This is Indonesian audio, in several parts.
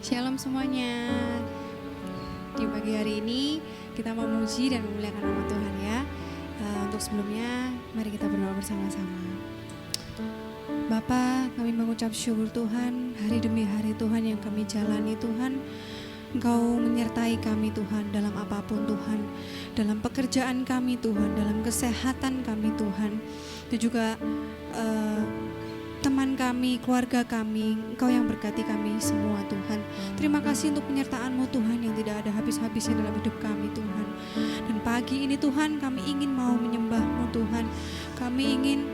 Shalom semuanya. Di pagi hari ini kita memuji dan memuliakan nama Tuhan ya. Untuk sebelumnya mari kita berdoa bersama-sama. Bapa, kami mengucap syukur Tuhan, hari demi hari Tuhan yang kami jalani Tuhan. Engkau menyertai kami Tuhan dalam apapun Tuhan, dalam pekerjaan kami Tuhan, dalam kesehatan kami Tuhan, dan juga teman kami, keluarga kami. Engkau yang berkati kami semua Tuhan. Terima kasih untuk penyertaan-Mu Tuhan yang tidak ada habis-habisnya dalam hidup kami Tuhan. Dan pagi ini Tuhan kami ingin mau menyembah-Mu Tuhan. Kami ingin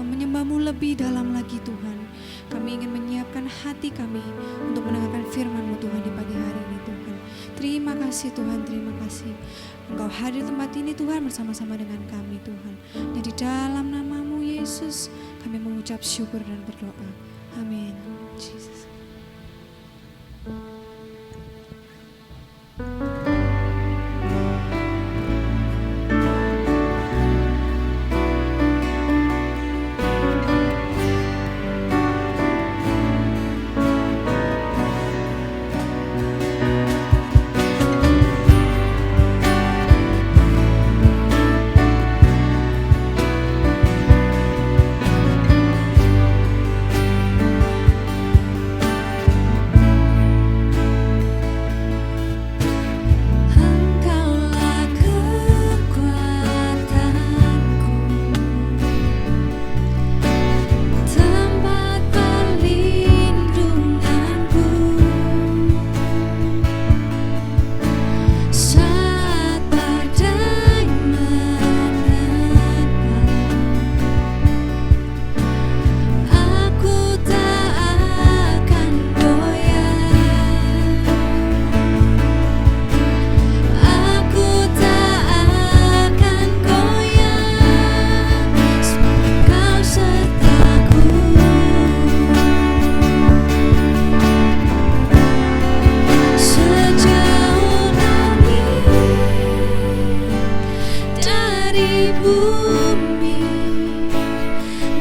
menyembah-Mu lebih dalam lagi Tuhan. Kami ingin menyiapkan hati kami untuk mendengarkan firman-Mu Tuhan di pagi hari ini Tuhan. Terima kasih Tuhan, terima kasih. Engkau hadir di tempat ini Tuhan bersama-sama dengan kami Tuhan. Jadi dalam nama-Mu Yesus kami mengucap syukur dan berdoa. Amin. Jesus.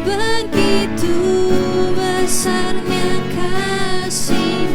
Begitu besarnya kasih.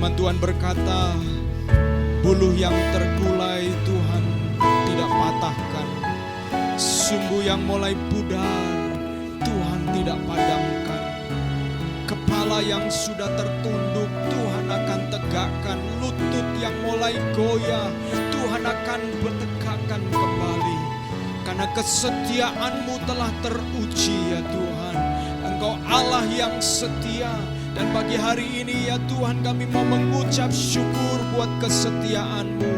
Firman Tuhan berkata, buluh yang terkulai Tuhan tidak patahkan, sumbu yang mulai pudar Tuhan tidak padamkan, kepala yang sudah tertunduk Tuhan akan tegakkan, lutut yang mulai goyah Tuhan akan bertegakkan kembali. Karena kesetiaan-Mu telah teruji ya Tuhan. Engkau Allah yang setia. Dan pagi hari ini ya Tuhan, kami mau mengucap syukur buat kesetiaan-Mu.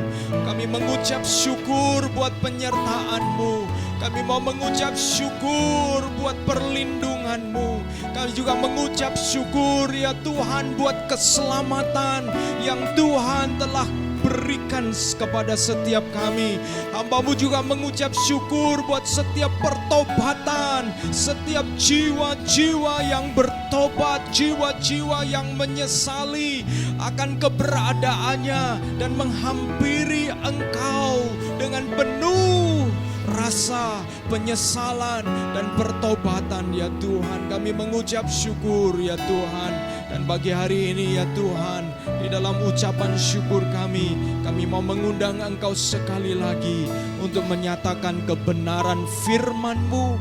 Kami mengucap syukur buat penyertaan-Mu. Kami mau mengucap syukur buat perlindungan-Mu. Kami juga mengucap syukur ya Tuhan buat keselamatan yang Tuhan telah berikan kepada setiap kami. Hamba-Mu juga mengucap syukur buat setiap pertobatan, setiap jiwa-jiwa yang bertobat, jiwa-jiwa yang menyesali akan keberadaannya dan menghampiri Engkau dengan penuh rasa penyesalan dan pertobatan ya Tuhan. Kami mengucap syukur ya Tuhan. Dan pagi hari ini ya Tuhan, di dalam ucapan syukur kami mau mengundang Engkau sekali lagi untuk menyatakan kebenaran firman-Mu.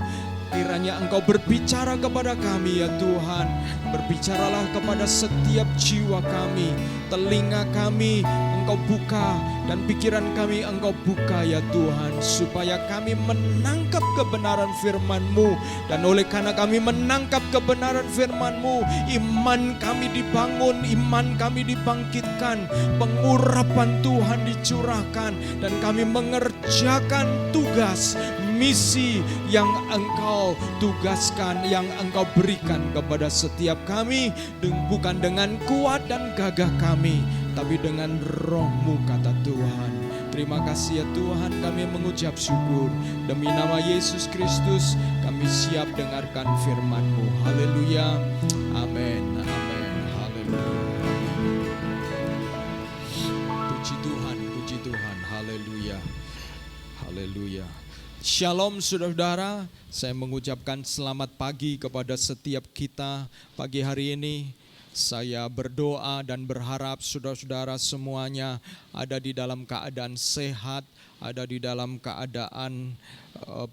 Kiranya Engkau berbicara kepada kami ya Tuhan. Berbicaralah kepada setiap jiwa kami, telinga kami Engkau buka, dan pikiran kami Engkau buka ya Tuhan, supaya kami menangkap kebenaran firman-Mu. Dan oleh karena kami menangkap kebenaran firman-Mu, iman kami dibangun, iman kami dibangkitkan, pengurapan Tuhan dicurahkan, dan kami mengerjakan tugas misi yang Engkau tugaskan, yang Engkau berikan kepada setiap kami, bukan dengan kuat dan gagah kami, tapi dengan Roh-Mu, kata Tuhan. Terima kasih ya Tuhan, kami mengucap syukur. Demi nama Yesus Kristus, kami siap dengarkan firman-Mu. Haleluya, amin, amin, haleluya. Puji Tuhan, haleluya, haleluya. Shalom saudara-saudara, saya mengucapkan selamat pagi kepada setiap kita pagi hari ini. Saya berdoa dan berharap saudara-saudara semuanya ada di dalam keadaan sehat, ada di dalam keadaan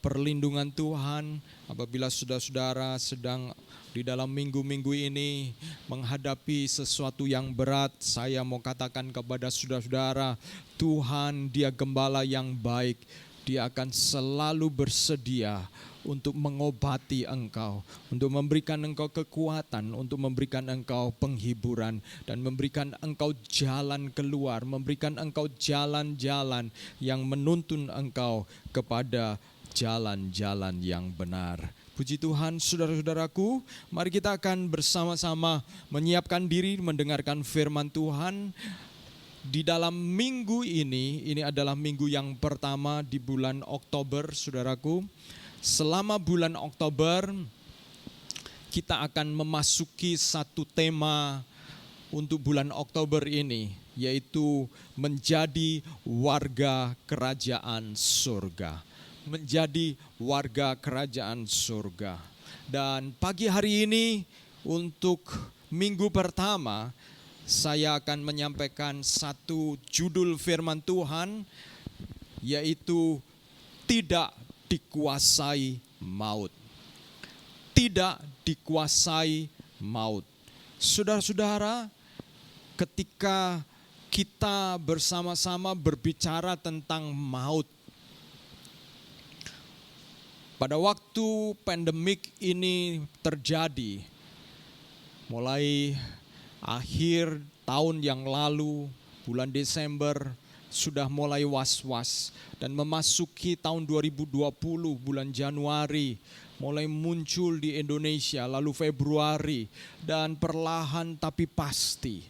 perlindungan Tuhan. Apabila saudara-saudara sedang di dalam minggu-minggu ini menghadapi sesuatu yang berat, saya mau katakan kepada saudara-saudara, Tuhan Dia gembala yang baik. Dia akan selalu bersedia untuk mengobati engkau, untuk memberikan engkau kekuatan, untuk memberikan engkau penghiburan, dan memberikan engkau jalan keluar, memberikan engkau jalan-jalan yang menuntun engkau kepada jalan-jalan yang benar. Puji Tuhan, saudara-saudaraku, mari kita akan bersama-sama menyiapkan diri mendengarkan firman Tuhan. Di dalam minggu ini adalah minggu yang pertama di bulan Oktober, saudaraku. Selama bulan Oktober, kita akan memasuki satu tema untuk bulan Oktober ini, yaitu menjadi warga kerajaan surga. Menjadi warga kerajaan surga. Dan pagi hari ini, untuk minggu pertama, saya akan menyampaikan satu judul firman Tuhan, yaitu tidak dikuasai maut. Tidak dikuasai maut. Saudara-saudara, ketika kita bersama-sama berbicara tentang maut, pada waktu pandemik ini terjadi, mulai akhir tahun yang lalu, bulan Desember, sudah mulai was-was. Dan memasuki tahun 2020, bulan Januari, mulai muncul di Indonesia, lalu Februari. Dan perlahan tapi pasti,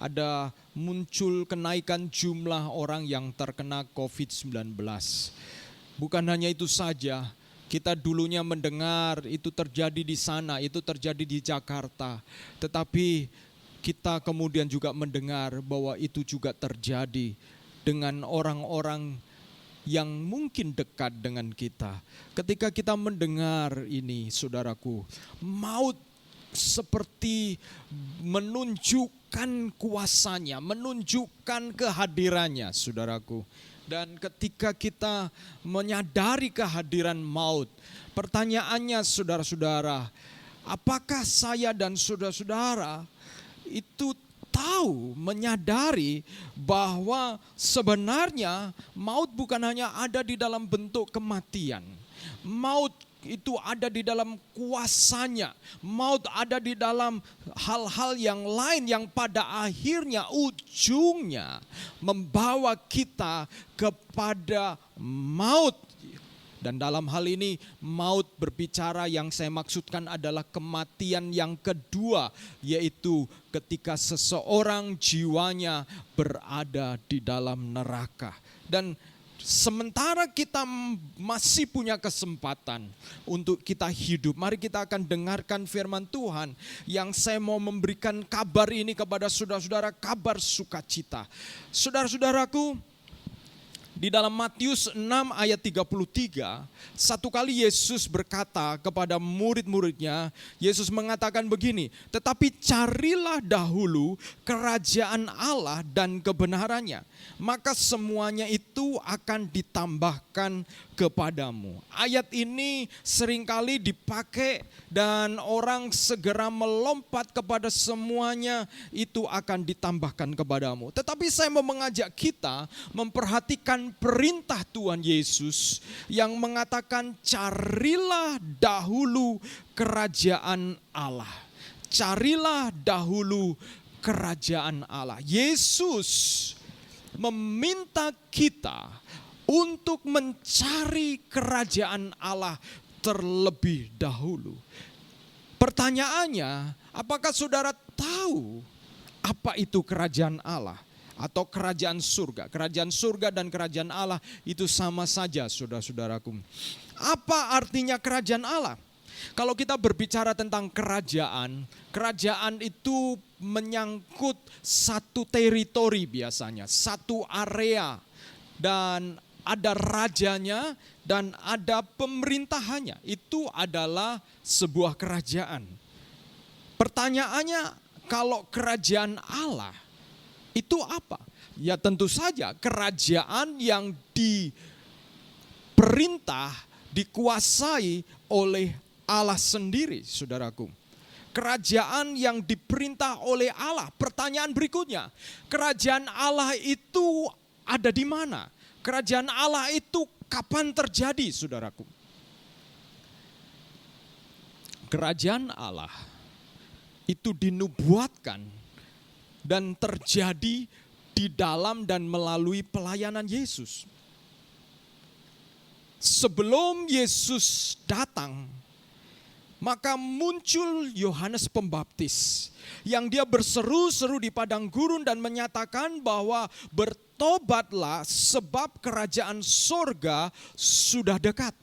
ada muncul kenaikan jumlah orang yang terkena COVID-19. Bukan hanya itu saja, kita dulunya mendengar itu terjadi di sana, itu terjadi di Jakarta. Tetapi kita kemudian juga mendengar bahwa itu juga terjadi dengan orang-orang yang mungkin dekat dengan kita. Ketika kita mendengar ini, saudaraku, maut seperti menunjukkan menunjukkan kuasanya, menunjukkan kehadirannya, saudaraku. Dan ketika kita menyadari kehadiran maut, pertanyaannya saudara-saudara, apakah saya dan saudara-saudara itu tahu, menyadari bahwa sebenarnya maut bukan hanya ada di dalam bentuk kematian. Maut itu ada di dalam kuasanya. Maut ada di dalam hal-hal yang lain yang pada akhirnya ujungnya membawa kita kepada maut. Dan dalam hal ini maut berbicara, yang saya maksudkan adalah kematian yang kedua, yaitu ketika seseorang jiwanya berada di dalam neraka. Dan sementara kita masih punya kesempatan untuk kita hidup, mari kita akan dengarkan firman Tuhan yang saya mau memberikan kabar ini kepada saudara-saudara, kabar sukacita. Saudara-saudaraku, di dalam Matius 6 ayat 33, satu kali Yesus berkata kepada murid-muridnya, Yesus mengatakan begini, tetapi carilah dahulu kerajaan Allah dan kebenarannya, maka semuanya itu akan ditambahkan kepadamu. Ayat ini seringkali dipakai dan orang segera melompat kepada semuanya itu akan ditambahkan kepadamu. Tetapi saya mau mengajak kita memperhatikan perintah Tuhan Yesus yang mengatakan carilah dahulu kerajaan Allah. Carilah dahulu kerajaan Allah. Yesus meminta kita untuk mencari kerajaan Allah terlebih dahulu. Pertanyaannya, apakah saudara tahu apa itu kerajaan Allah atau kerajaan surga? Kerajaan surga dan kerajaan Allah itu sama saja, saudara-saudaraku. Apa artinya kerajaan Allah? Kalau kita berbicara tentang kerajaan, kerajaan itu menyangkut satu teritori biasanya, satu area, dan ada rajanya dan ada pemerintahannya. Itu adalah sebuah kerajaan. Pertanyaannya, kalau kerajaan Allah itu apa? Ya tentu saja kerajaan yang diperintah, dikuasai oleh Allah sendiri, saudaraku. Kerajaan yang diperintah oleh Allah. Pertanyaan berikutnya, kerajaan Allah itu ada di mana? Kerajaan Allah itu kapan terjadi, saudaraku? Kerajaan Allah itu dinubuatkan dan terjadi di dalam dan melalui pelayanan Yesus. Sebelum Yesus datang, maka muncul Yohanes Pembaptis yang dia berseru-seru di padang gurun dan menyatakan bahwa bertobatlah sebab kerajaan sorga sudah dekat.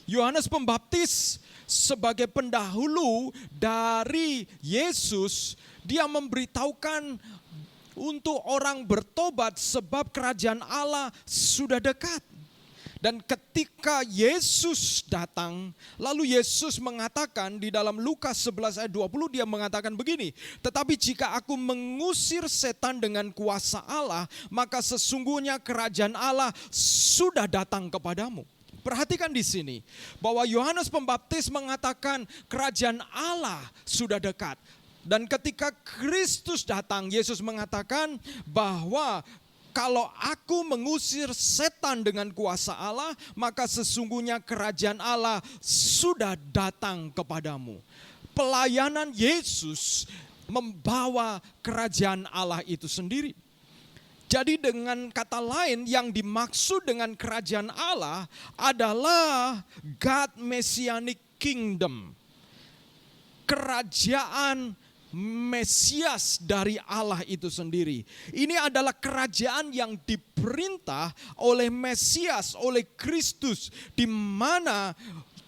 Yohanes Pembaptis sebagai pendahulu dari Yesus, dia memberitahukan untuk orang bertobat sebab kerajaan Allah sudah dekat. Dan ketika Yesus datang, lalu Yesus mengatakan di dalam Lukas 11 ayat 20, dia mengatakan begini, tetapi jika aku mengusir setan dengan kuasa Allah, maka sesungguhnya kerajaan Allah sudah datang kepadamu. Perhatikan di sini, bahwa Yohanes Pembaptis mengatakan kerajaan Allah sudah dekat. Dan ketika Kristus datang, Yesus mengatakan bahwa kalau aku mengusir setan dengan kuasa Allah, maka sesungguhnya kerajaan Allah sudah datang kepadamu. Pelayanan Yesus membawa kerajaan Allah itu sendiri. Jadi dengan kata lain, yang dimaksud dengan kerajaan Allah adalah God Messianic Kingdom. Kerajaan Mesias dari Allah itu sendiri. Ini adalah kerajaan yang diperintah oleh Mesias, oleh Kristus, di mana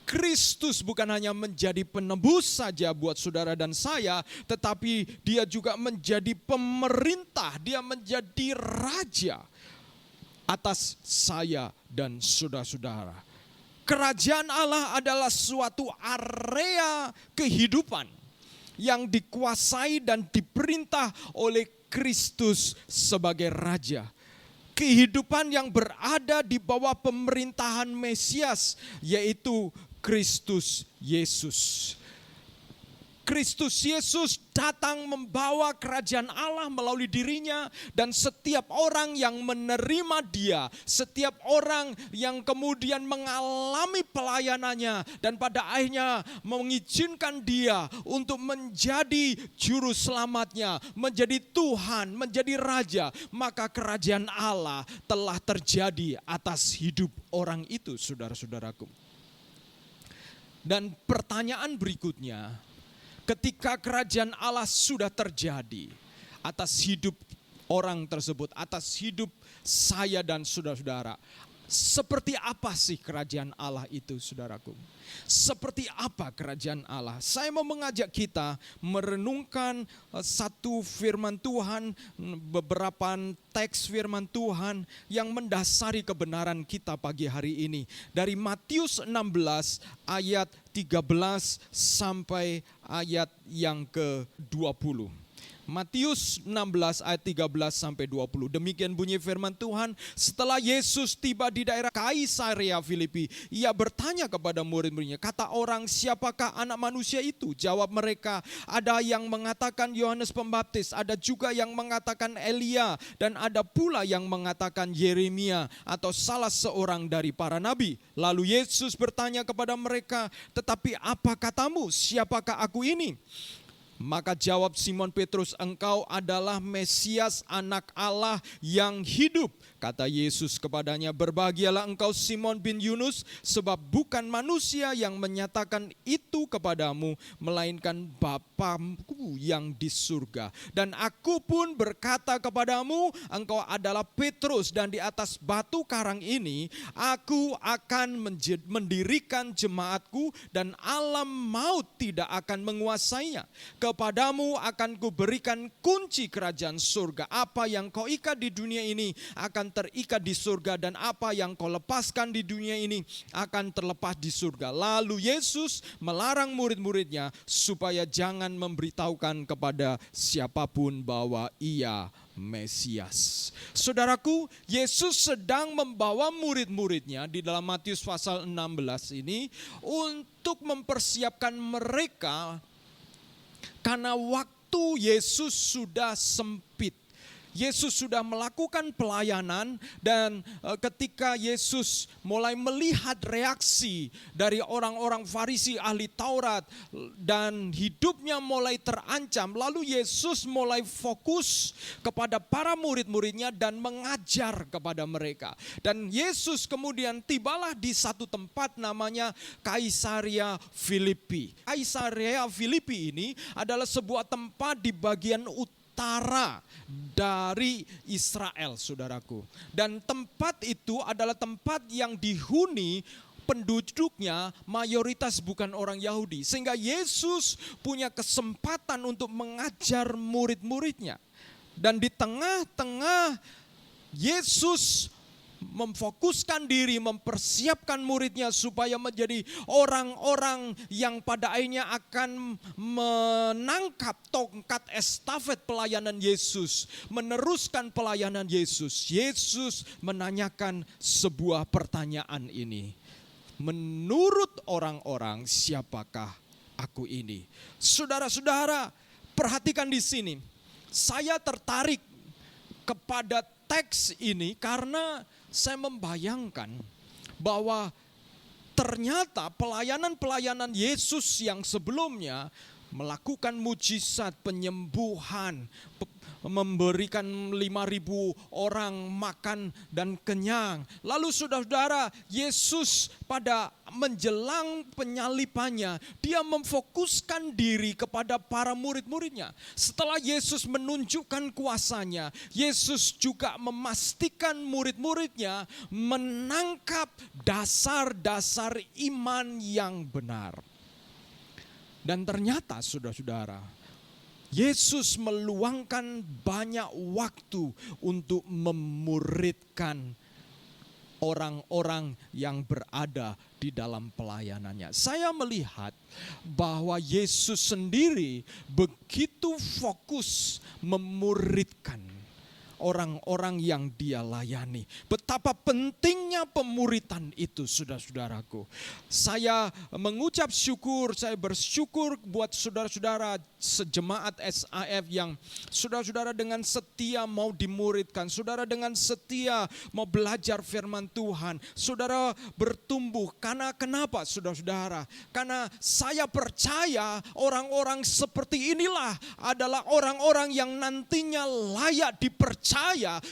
Kristus bukan hanya menjadi penebus saja buat saudara dan saya, tetapi dia juga menjadi pemerintah, dia menjadi raja atas saya dan saudara-saudara. Kerajaan Allah adalah suatu area kehidupan. yang dikuasai dan diperintah oleh Kristus sebagai Raja. Kehidupan yang berada di bawah pemerintahan Mesias, yaitu Kristus Yesus. Kristus Yesus datang membawa kerajaan Allah melalui dirinya, dan setiap orang yang menerima dia, setiap orang yang kemudian mengalami pelayanannya dan pada akhirnya mengizinkan dia untuk menjadi juru selamatnya, menjadi Tuhan, menjadi Raja, maka kerajaan Allah telah terjadi atas hidup orang itu, saudara-saudaraku. Dan pertanyaan berikutnya, ketika kerajaan Allah sudah terjadi atas hidup orang tersebut, atas hidup saya dan saudara-saudara, seperti apa sih kerajaan Allah itu, saudaraku? Seperti apa kerajaan Allah? Saya mau mengajak kita merenungkan satu firman Tuhan, beberapa teks firman Tuhan yang mendasari kebenaran kita pagi hari ini. Dari Matius 16 ayat 13 sampai ayat yang ke-20. Matius 16 ayat 13 sampai 20. Demikian bunyi firman Tuhan. Setelah Yesus tiba di daerah Kaisarea Filipi, ia bertanya kepada murid-muridnya, kata orang, siapakah anak manusia itu? Jawab mereka, ada yang mengatakan Yohanes Pembaptis, ada juga yang mengatakan Elia, dan ada pula yang mengatakan Yeremia atau salah seorang dari para nabi. Lalu Yesus bertanya kepada mereka, tetapi apa katamu, siapakah aku ini? Maka jawab Simon Petrus, engkau adalah Mesias, anak Allah yang hidup. Kata Yesus kepadanya, berbahagialah engkau Simon bin Yunus, sebab bukan manusia yang menyatakan itu kepadamu, melainkan Bapaku yang di surga. Dan aku pun berkata kepadamu, engkau adalah Petrus, dan di atas batu karang ini aku akan mendirikan jemaatku, dan alam maut tidak akan menguasainya. Kepadamu akan kuberikan kunci kerajaan surga. Apa yang kau ikat di dunia ini akan terikat di surga, dan apa yang kau lepaskan di dunia ini akan terlepas di surga. Lalu Yesus melarang murid-muridnya supaya jangan memberitahukan kepada siapapun bahwa ia Mesias. Saudaraku, Yesus sedang membawa murid-muridnya di dalam Matius pasal 16 ini untuk mempersiapkan mereka, karena waktu Yesus sudah sempit. Yesus sudah melakukan pelayanan, dan ketika Yesus mulai melihat reaksi dari orang-orang Farisi ahli Taurat dan hidupnya mulai terancam, lalu Yesus mulai fokus kepada para murid-muridnya dan mengajar kepada mereka. Dan Yesus kemudian tibalah di satu tempat namanya Kaisarea Filipi. Kaisarea Filipi ini adalah sebuah tempat di bagian utara dari Israel, saudaraku. Dan tempat itu adalah tempat yang dihuni penduduknya mayoritas bukan orang Yahudi. Sehingga Yesus punya kesempatan untuk mengajar murid-muridnya. Dan di tengah-tengah Yesus memfokuskan diri, mempersiapkan muridnya supaya menjadi orang-orang yang pada akhirnya akan menangkap tongkat estafet pelayanan Yesus, meneruskan pelayanan Yesus. Yesus menanyakan sebuah pertanyaan ini. Menurut orang-orang, siapakah aku ini? Saudara-saudara, perhatikan di sini. Saya tertarik kepada teks ini karena saya membayangkan bahwa ternyata pelayanan-pelayanan Yesus yang sebelumnya melakukan mujizat, penyembuhan, memberikan 5.000 orang makan dan kenyang. Lalu saudara-saudara, Yesus pada menjelang penyalipannya, dia memfokuskan diri kepada para murid-muridnya. Setelah Yesus menunjukkan kuasanya, Yesus juga memastikan murid-muridnya menangkap dasar-dasar iman yang benar. Dan ternyata saudara-saudara, Yesus meluangkan banyak waktu untuk memuridkan orang-orang yang berada di dalam pelayanannya. Saya melihat bahwa Yesus sendiri begitu fokus memuridkan orang-orang yang dia layani. Betapa pentingnya pemuritan itu, saudara-saudaraku. Saya mengucap syukur, saya bersyukur buat saudara-saudara sejemaat SAF yang saudara-saudara dengan setia mau dimuridkan. Saudara dengan setia mau belajar firman Tuhan. Saudara bertumbuh. Karena kenapa, saudara-saudara? Karena saya percaya orang-orang seperti inilah adalah orang-orang yang nantinya layak dipercaya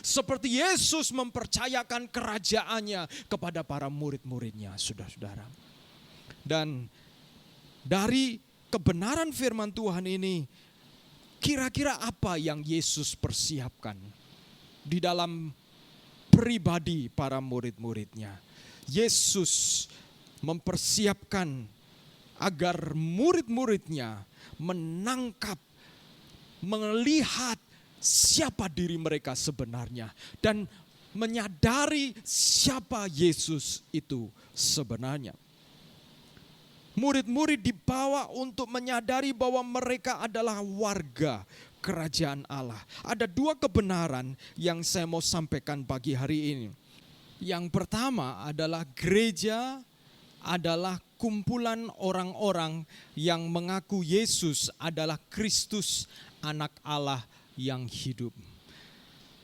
seperti Yesus mempercayakan kerajaannya kepada para murid-muridnya, saudara-saudara. Dan dari kebenaran firman Tuhan ini, kira-kira apa yang Yesus persiapkan di dalam pribadi para murid-muridnya? Yesus mempersiapkan agar murid-muridnya menangkap, melihat siapa diri mereka sebenarnya dan menyadari siapa Yesus itu sebenarnya. Murid-murid dibawa untuk menyadari bahwa mereka adalah warga kerajaan Allah. Ada dua kebenaran yang saya mau sampaikan pagi hari ini. Yang pertama adalah gereja adalah kumpulan orang-orang yang mengaku Yesus adalah Kristus, anak Allah yang hidup.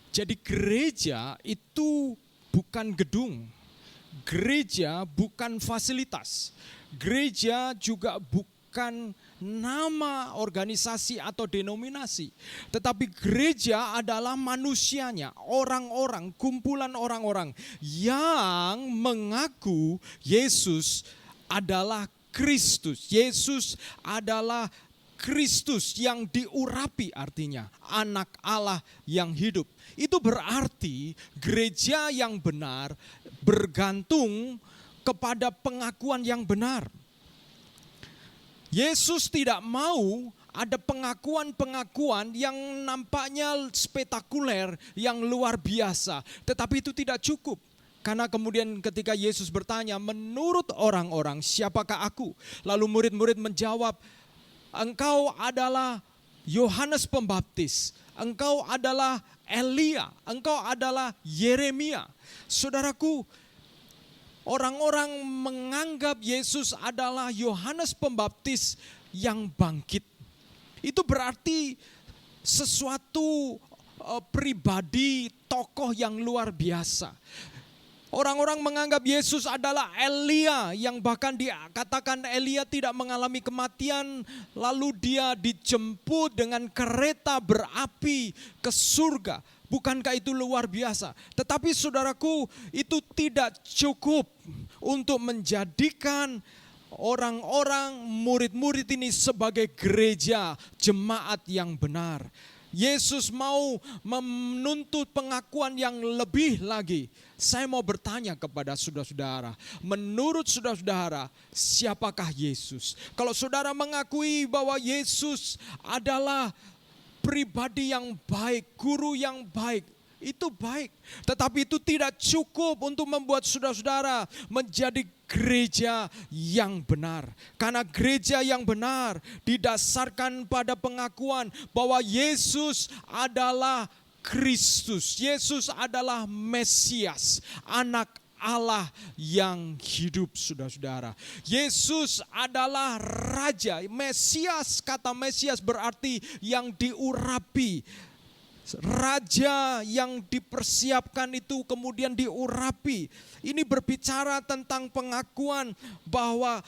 Jadi gereja itu bukan gedung. Gereja bukan fasilitas. Gereja juga bukan nama organisasi atau denominasi. Tetapi gereja adalah manusianya, orang-orang, kumpulan orang-orang yang mengaku Yesus adalah Kristus. Yesus adalah Kristus yang diurapi, artinya anak Allah yang hidup. Itu berarti gereja yang benar bergantung kepada pengakuan yang benar. Yesus tidak mau ada pengakuan-pengakuan yang nampaknya spektakuler, yang luar biasa. Tetapi itu tidak cukup. Karena kemudian ketika Yesus bertanya, menurut orang-orang siapakah aku? Lalu murid-murid menjawab, engkau adalah Yohanes Pembaptis, engkau adalah Elia, engkau adalah Yeremia. Saudaraku, orang-orang menganggap Yesus adalah Yohanes Pembaptis yang bangkit. Itu berarti sesuatu pribadi, tokoh yang luar biasa. Orang-orang menganggap Yesus adalah Elia yang bahkan dikatakan Elia tidak mengalami kematian, lalu dia dijemput dengan kereta berapi ke surga. Bukankah itu luar biasa? Tetapi saudaraku, itu tidak cukup untuk menjadikan orang-orang murid-murid ini sebagai gereja, jemaat yang benar. Yesus mau menuntut pengakuan yang lebih lagi. Saya mau bertanya kepada saudara-saudara, menurut saudara-saudara, siapakah Yesus? Kalau saudara mengakui bahwa Yesus adalah pribadi yang baik, guru yang baik, itu baik. Tetapi itu tidak cukup untuk membuat saudara-saudara menjadi gereja yang benar. Karena gereja yang benar didasarkan pada pengakuan bahwa Yesus adalah Kristus. Yesus adalah Mesias, anak Allah yang hidup, saudara-saudara. Yesus adalah Raja. Mesias, kata Mesias berarti yang diurapi. Raja yang dipersiapkan itu kemudian diurapi. Ini berbicara tentang pengakuan bahwa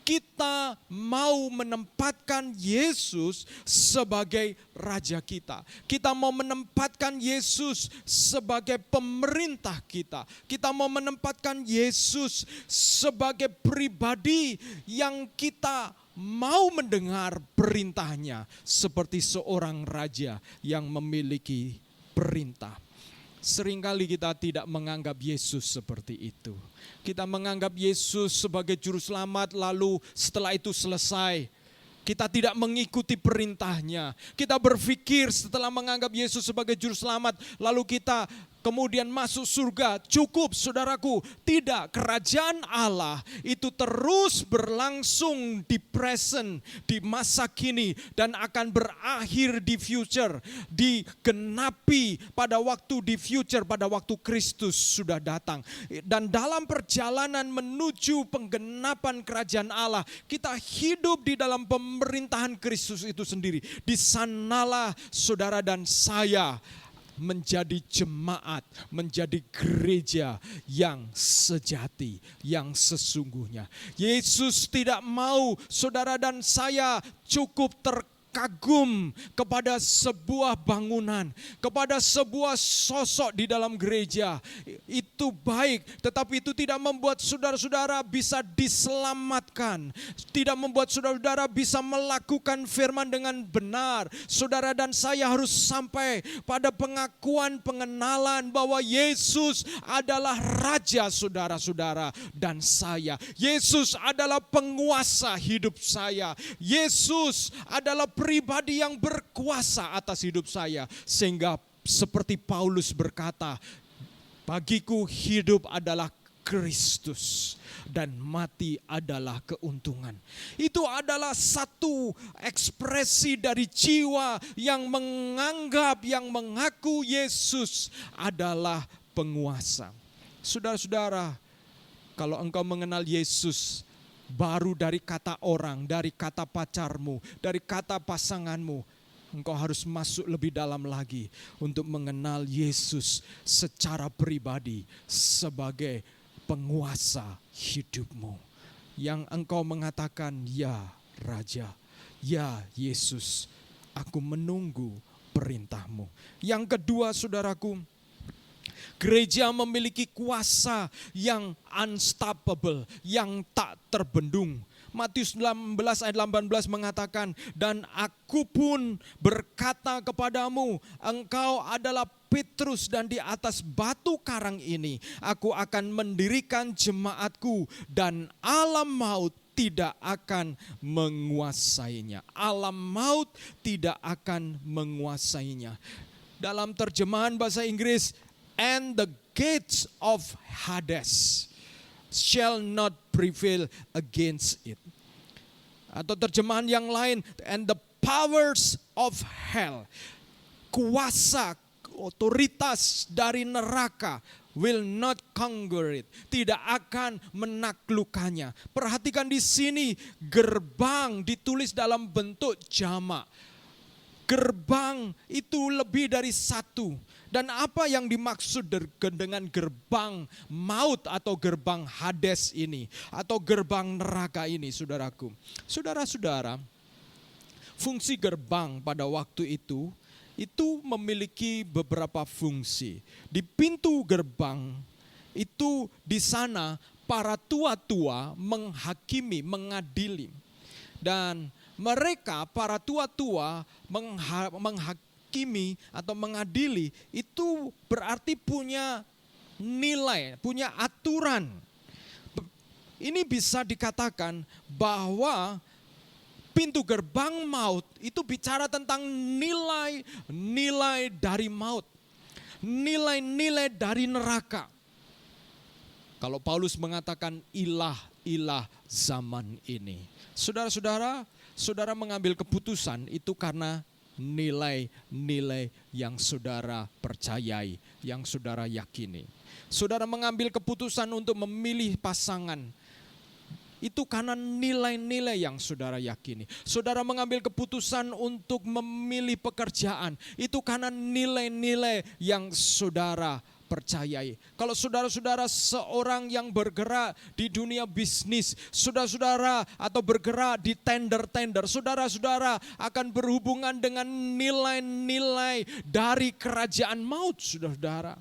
kita mau menempatkan Yesus sebagai Raja kita. Kita mau menempatkan Yesus sebagai pemerintah kita. Kita mau menempatkan Yesus sebagai pribadi yang kita mau mendengar perintahnya seperti seorang raja yang memiliki perintah. Seringkali kita tidak menganggap Yesus seperti itu. Kita menganggap Yesus sebagai juru selamat, lalu setelah itu selesai. Kita tidak mengikuti perintahnya. Kita berpikir setelah menganggap Yesus sebagai juru selamat, lalu kita kemudian masuk surga. Cukup saudaraku. Tidak, kerajaan Allah itu terus berlangsung di present, di masa kini, dan akan berakhir di future, digenapi pada waktu di future, pada waktu Kristus sudah datang. Dan dalam perjalanan menuju penggenapan kerajaan Allah, kita hidup di dalam pemerintahan Kristus itu sendiri. Di sanalah saudara dan saya menjadi jemaat, menjadi gereja yang sejati, yang sesungguhnya. Yesus tidak mau saudara dan saya cukup terkagum kepada sebuah bangunan, kepada sebuah sosok di dalam gereja. Itu baik, tetapi itu tidak membuat saudara-saudara bisa diselamatkan, tidak membuat saudara-saudara bisa melakukan firman dengan benar. Saudara dan saya harus sampai pada pengakuan, pengenalan bahwa Yesus adalah Raja saudara-saudara dan saya. Yesus adalah penguasa hidup saya. Yesus adalah pribadi yang berkuasa atas hidup saya. Sehingga seperti Paulus berkata, bagiku hidup adalah Kristus dan mati adalah keuntungan. Itu adalah satu ekspresi dari jiwa yang menganggap, yang mengaku Yesus adalah penguasa. Saudara-saudara, kalau engkau mengenal Yesus baru dari kata orang, dari kata pacarmu, dari kata pasanganmu, engkau harus masuk lebih dalam lagi untuk mengenal Yesus secara pribadi sebagai penguasa hidupmu. Yang engkau mengatakan, ya Raja, ya Yesus, aku menunggu perintahmu. Yang kedua saudaraku, gereja memiliki kuasa yang unstoppable, yang tak terbendung. Matius 19 ayat 18 mengatakan, dan aku pun berkata kepadamu, engkau adalah Petrus, dan di atas batu karang ini aku akan mendirikan jemaatku, dan alam maut tidak akan menguasainya. Alam maut tidak akan menguasainya. Dalam terjemahan bahasa Inggris, and the gates of Hades shall not prevail against it. Atau terjemahan yang lain, and the powers of hell, kuasa, otoritas dari neraka will not conquer it, tidak akan menaklukkannya. Perhatikan di sini, gerbang ditulis dalam bentuk jamak. Gerbang itu lebih dari satu. Dan apa yang dimaksud dengan gerbang maut atau gerbang Hades ini, atau gerbang neraka ini, saudaraku? Saudara-saudara, fungsi gerbang pada waktu itu memiliki beberapa fungsi. Di pintu gerbang itu, di sana para tua-tua menghakimi, mengadili. Dan mereka, para tua-tua menghakimi atau mengadili, itu berarti punya nilai, punya aturan. Ini bisa dikatakan bahwa pintu gerbang maut itu bicara tentang nilai-nilai dari maut, nilai-nilai dari neraka. Kalau Paulus mengatakan ilah-ilah zaman ini, saudara-saudara, saudara mengambil keputusan itu karena nilai-nilai yang saudara percayai, yang saudara yakini. Saudara mengambil keputusan untuk memilih pasangan, itu karena nilai-nilai yang saudara yakini. Saudara mengambil keputusan untuk memilih pekerjaan, itu karena nilai-nilai yang saudara percayai. Kalau saudara-saudara seorang yang bergerak di dunia bisnis, saudara-saudara, atau bergerak di tender-tender, saudara-saudara akan berhubungan dengan nilai-nilai dari kerajaan maut, saudara-saudara.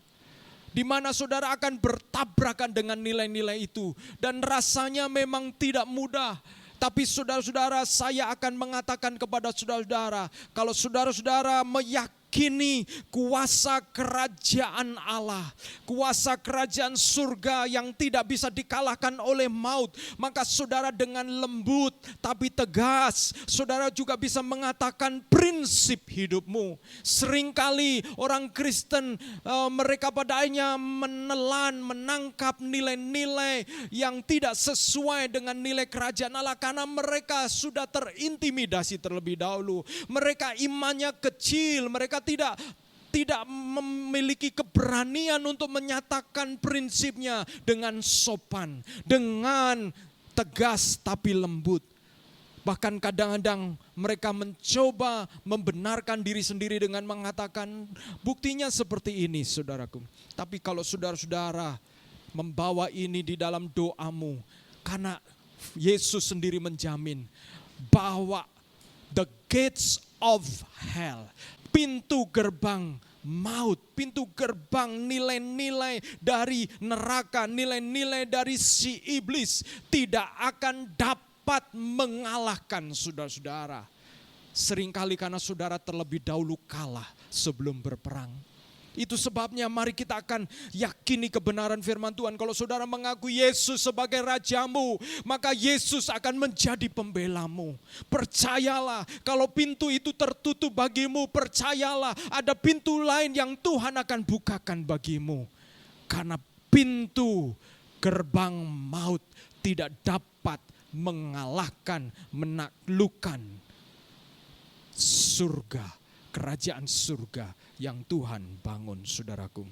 Di mana saudara akan bertabrakan dengan nilai-nilai itu. Dan rasanya memang tidak mudah. Tapi saudara-saudara, saya akan mengatakan kepada saudara-saudara, kalau saudara-saudara meyakini meyakini kuasa kerajaan Allah, kuasa kerajaan surga yang tidak bisa dikalahkan oleh maut, maka saudara dengan lembut tapi tegas, saudara juga bisa mengatakan prinsip hidupmu. Seringkali orang Kristen mereka pada akhirnya menelan, menangkap nilai-nilai yang tidak sesuai dengan nilai kerajaan Allah karena mereka sudah terintimidasi terlebih dahulu. Mereka imannya kecil, mereka tidak memiliki keberanian untuk menyatakan prinsipnya dengan sopan, dengan tegas tapi lembut. Bahkan kadang-kadang mereka mencoba membenarkan diri sendiri dengan mengatakan buktinya seperti ini saudaraku. Tapi kalau saudara-saudara membawa ini di dalam doamu, karena Yesus sendiri menjamin bahwa the gates of hell, pintu gerbang maut, pintu gerbang nilai-nilai dari neraka, nilai-nilai dari si iblis tidak akan dapat mengalahkan saudara-saudara. Seringkali karena saudara terlebih dahulu kalah sebelum berperang. Itu sebabnya mari kita akan yakini kebenaran firman Tuhan. Kalau saudara mengaku Yesus sebagai rajamu, maka Yesus akan menjadi pembelamu. Percayalah, kalau pintu itu tertutup bagimu, percayalah ada pintu lain yang Tuhan akan bukakan bagimu. Karena pintu gerbang maut tidak dapat mengalahkan, menaklukkan surga, kerajaan surga yang Tuhan bangun, saudaraku.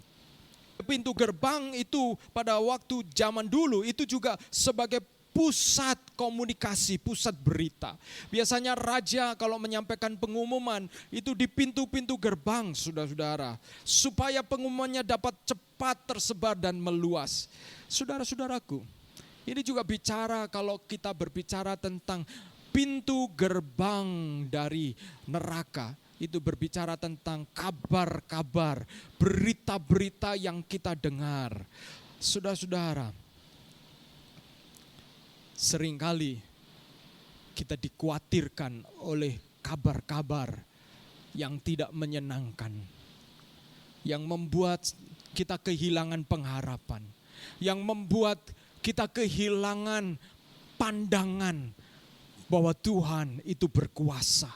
Pintu gerbang itu pada waktu zaman dulu itu juga sebagai pusat komunikasi, pusat berita. Biasanya raja kalau menyampaikan pengumuman itu di pintu-pintu gerbang, saudara-saudara, supaya pengumumannya dapat cepat tersebar dan meluas. Saudara-saudaraku, ini juga bicara kalau kita berbicara tentang pintu gerbang dari neraka. Itu berbicara tentang kabar-kabar, berita-berita yang kita dengar. Saudara-saudara, seringkali kita dikhawatirkan oleh kabar-kabar yang tidak menyenangkan. Yang membuat kita kehilangan pengharapan. Yang membuat kita kehilangan pandangan bahwa Tuhan itu berkuasa.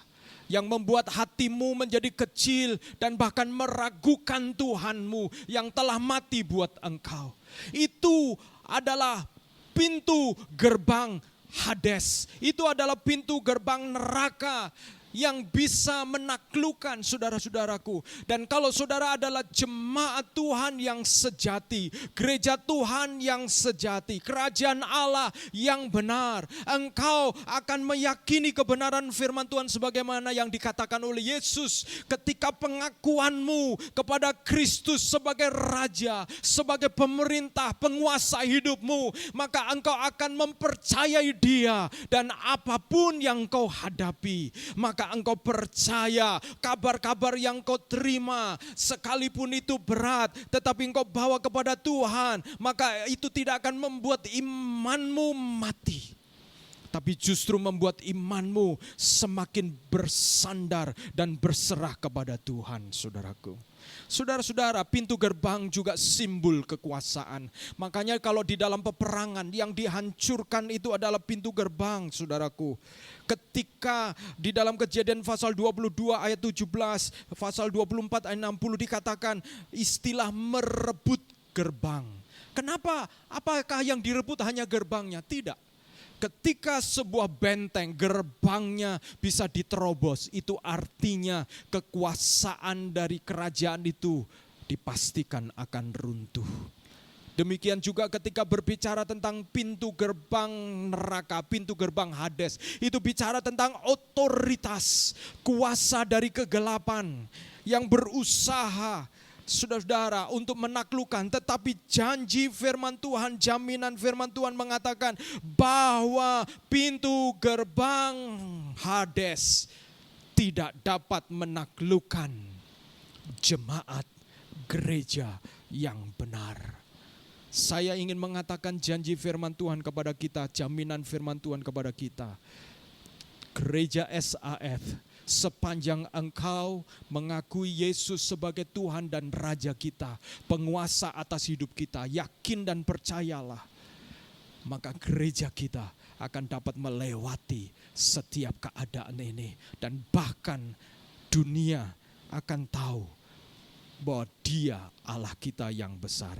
Yang membuat hatimu menjadi kecil dan bahkan meragukan Tuhanmu yang telah mati buat engkau. Itu adalah pintu gerbang Hades. Itu adalah pintu gerbang neraka yang bisa menaklukkan saudara-saudaraku. Dan kalau saudara adalah jemaat Tuhan yang sejati, gereja Tuhan yang sejati, kerajaan Allah yang benar, engkau akan meyakini kebenaran firman Tuhan sebagaimana yang dikatakan oleh Yesus ketika pengakuanmu kepada Kristus sebagai raja, sebagai pemerintah, penguasa hidupmu, maka engkau akan mempercayai Dia dan apapun yang kau hadapi, maka engkau percaya kabar-kabar yang kau terima sekalipun itu berat, tetapi engkau bawa kepada Tuhan, maka itu tidak akan membuat imanmu mati, tapi justru membuat imanmu semakin bersandar dan berserah kepada Tuhan, saudaraku. Saudara-saudara, pintu gerbang juga simbol kekuasaan. Makanya kalau di dalam peperangan yang dihancurkan itu adalah pintu gerbang, saudaraku. Ketika di dalam Kejadian pasal 22 ayat 17, pasal 24 ayat 60 dikatakan istilah merebut gerbang. Kenapa? Apakah yang direbut hanya gerbangnya? Tidak. Ketika sebuah benteng gerbangnya bisa diterobos, itu artinya kekuasaan dari kerajaan itu dipastikan akan runtuh. Demikian juga ketika berbicara tentang pintu gerbang neraka, pintu gerbang Hades, itu bicara tentang otoritas, kuasa dari kegelapan yang berusaha, saudara-saudara, untuk menaklukkan. Tetapi janji firman Tuhan, jaminan firman Tuhan mengatakan bahwa pintu gerbang Hades tidak dapat menaklukkan jemaat gereja yang benar. Saya ingin mengatakan janji firman Tuhan kepada kita, jaminan firman Tuhan kepada kita. Gereja SAF sepanjang engkau mengakui Yesus sebagai Tuhan dan Raja kita, penguasa atas hidup kita, yakin dan percayalah, maka gereja kita akan dapat melewati setiap keadaan ini. Dan bahkan dunia akan tahu bahwa Dia Allah kita yang besar.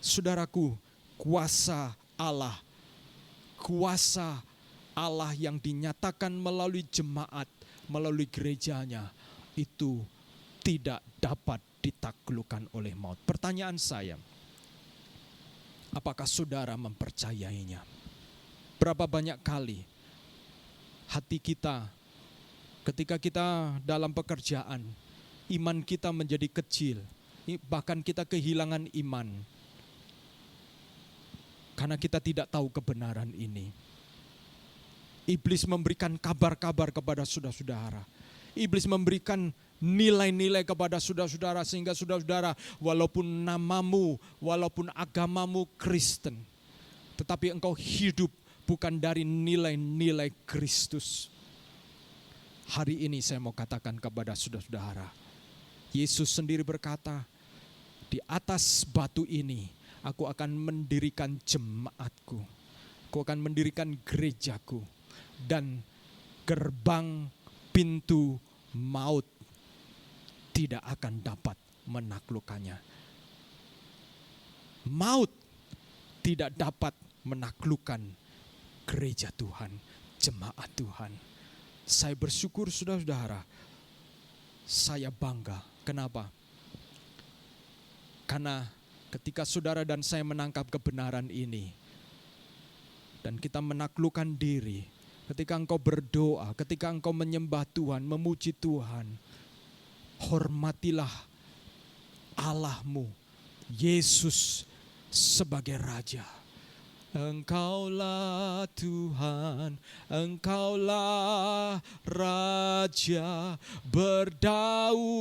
Saudaraku, kuasa Allah yang dinyatakan melalui jemaat, melalui gerejanya, itu tidak dapat ditaklukkan oleh maut. Pertanyaan saya, apakah saudara mempercayainya? Berapa banyak kali hati kita ketika kita dalam pekerjaan, iman kita menjadi kecil, bahkan kita kehilangan iman karena kita tidak tahu kebenaran ini. Iblis memberikan kabar-kabar kepada saudara-saudara. Iblis memberikan nilai-nilai kepada saudara-saudara sehingga saudara-saudara walaupun namamu, walaupun agamamu Kristen, tetapi engkau hidup bukan dari nilai-nilai Kristus. Hari ini saya mau katakan kepada saudara-saudara, Yesus sendiri berkata, di atas batu ini aku akan mendirikan jemaatku, aku akan mendirikan gerejaku, dan gerbang pintu maut tidak akan dapat menaklukkannya. Maut tidak dapat menaklukkan gereja Tuhan, jemaat Tuhan. Saya bersyukur saudara-saudara, saya bangga. Kenapa? Karena ketika saudara dan saya menangkap kebenaran ini, dan kita menaklukkan diri, ketika engkau berdoa, ketika engkau menyembah Tuhan, memuji Tuhan, hormatilah Allahmu, Yesus sebagai Raja. Engkaulah Tuhan, Engkaulah Raja, berdaulat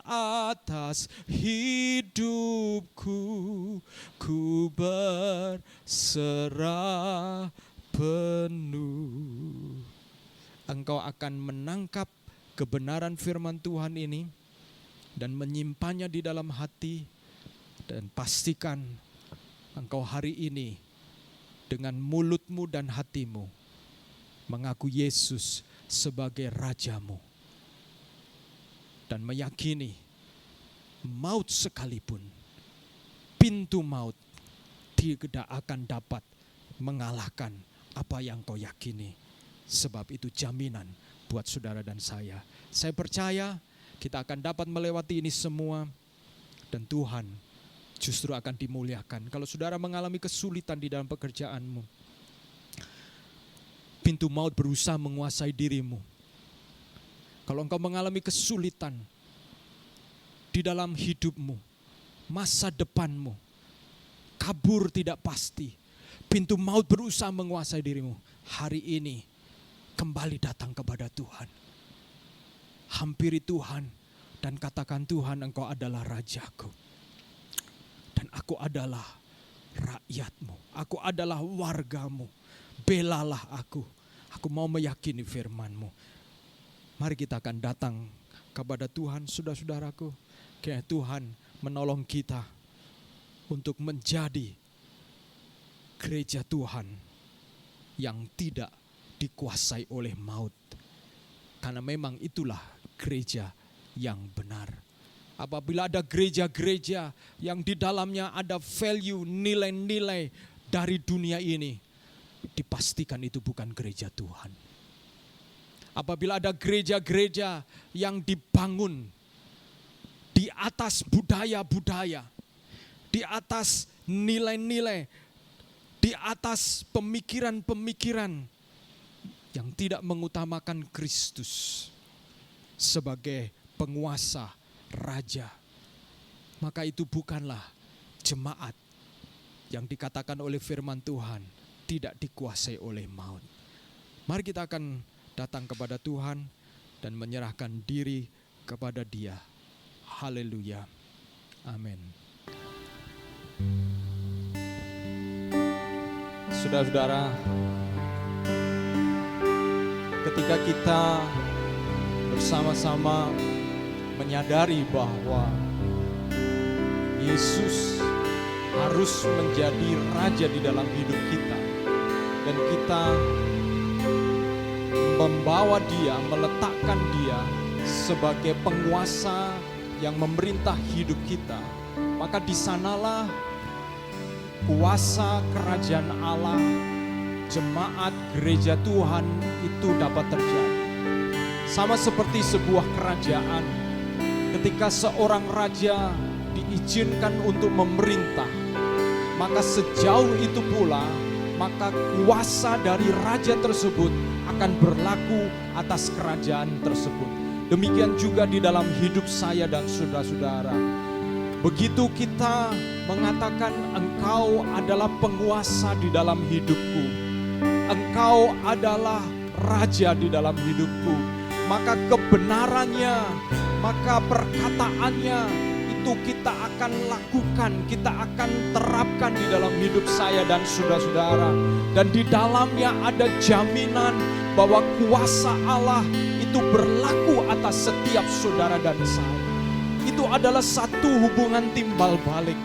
atas hidupku, ku berserah penuh. Engkau akan menangkap kebenaran firman Tuhan ini dan menyimpannya di dalam hati, dan pastikan engkau hari ini dengan mulutmu dan hatimu mengaku Yesus sebagai Rajamu, dan meyakini maut sekalipun, pintu maut tidak akan dapat mengalahkan apa yang kau yakini. Sebab itu jaminan buat saudara dan saya. Saya percaya kita akan dapat melewati ini semua, dan Tuhan justru akan dimuliakan. Kalau saudara mengalami kesulitan di dalam pekerjaanmu, pintu maut berusaha menguasai dirimu. Kalau engkau mengalami kesulitan di dalam hidupmu, masa depanmu, kabur tidak pasti, pintu maut berusaha menguasai dirimu. Hari ini kembali datang kepada Tuhan. Hampiri Tuhan dan katakan, Tuhan, Engkau adalah Rajaku. Dan aku adalah rakyatmu, aku adalah wargamu, belalah aku mau meyakini firman-Mu. Mari kita akan datang kepada Tuhan, saudara-saudaraku, kiranya Tuhan menolong kita untuk menjadi gereja Tuhan yang tidak dikuasai oleh maut, karena memang itulah gereja yang benar. Apabila ada gereja-gereja yang di dalamnya ada value, nilai-nilai dari dunia ini, dipastikan itu bukan gereja Tuhan. Apabila ada gereja-gereja yang dibangun di atas budaya-budaya, di atas nilai-nilai, di atas pemikiran-pemikiran yang tidak mengutamakan Kristus sebagai penguasa, Raja, maka itu bukanlah jemaat yang dikatakan oleh firman Tuhan tidak dikuasai oleh maut. Mari kita akan datang kepada Tuhan dan menyerahkan diri kepada Dia. Haleluya. Amin. Saudara-saudara, ketika kita bersama-sama menyadari bahwa Yesus harus menjadi raja di dalam hidup kita, dan kita membawa Dia, meletakkan Dia sebagai penguasa yang memerintah hidup kita. Maka di sanalah kuasa kerajaan Allah, jemaat gereja Tuhan itu dapat terjadi. Sama seperti sebuah kerajaan, ketika seorang raja diizinkan untuk memerintah, maka sejauh itu pula maka kuasa dari raja tersebut akan berlaku atas kerajaan tersebut. Demikian juga di dalam hidup saya dan saudara-saudara. Begitu kita mengatakan engkau adalah penguasa di dalam hidupku, engkau adalah raja di dalam hidupku, maka kebenarannya, maka perkataannya itu kita akan lakukan, kita akan terapkan di dalam hidup saya dan saudara-saudara. Dan di dalamnya ada jaminan bahwa kuasa Allah itu berlaku atas setiap saudara dan saya. Itu adalah satu hubungan timbal balik.